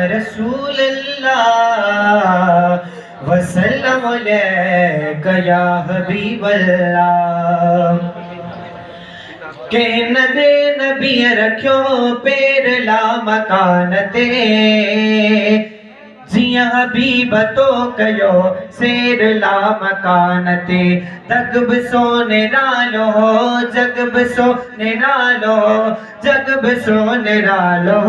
रसूल अल्लाह वसल्लम अलैका या हबीब अल्लाह। के नदे नबी रखियो पेर ला मकान ते जिया हबीब तो कयो शेर ला मकान ते जगब सोने नालो जगब सोने नालो जगब सोने नालो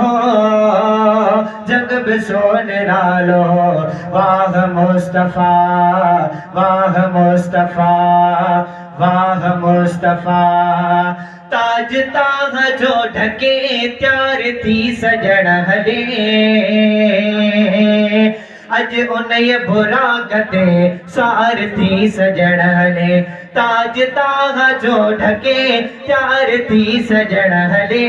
जगब सोने नालो वाह मुस्तफा वाह मुस्तफा वाह मुस्तफा। ताज ताह जो ढके त्यार थी सजण हले अज उनय बुराक ते सार थी सजण हले। ताज ताह जो ढके त्यार थी सजण हले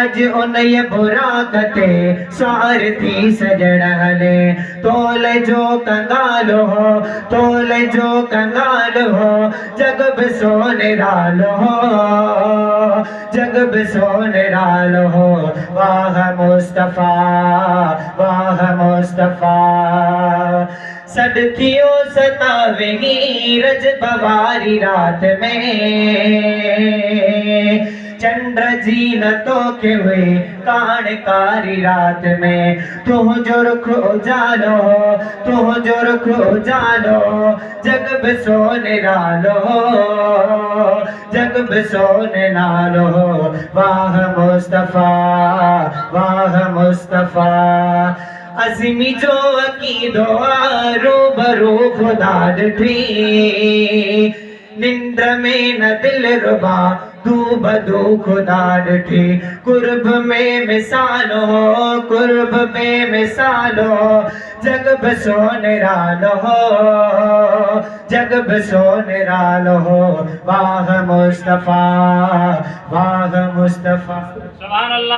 अज उनय बुराक ते सार थी सजण हले। तोल जो कंगाल हो तोल जो कंगाल हो जगब सोने राल हो जगब सोने राल हो। वाह मुस्तफा वाह मुस्तफा। सदथियो सतावेगी रज बवारी रात में चंद्र जी न तो के हुए कानकारी रात में तू जो रुख उजालो तू जो रुख उजालो जगब सोने नालो जगब सोने नालो। वाह मुस्तफा वाह मुस्तफा। अज़मी जो अकीदो रूबरू खुदा ॾिठी निंद में न दिल रुबा तू बदू खुदा ॾिठी। कुर्ब में मिसालो कुर्ब में मिसालो जगब सोने रालो जगब सोने रालो। वाह मुस्तफा वाह मुस्तफा। सुभान अल्लाह।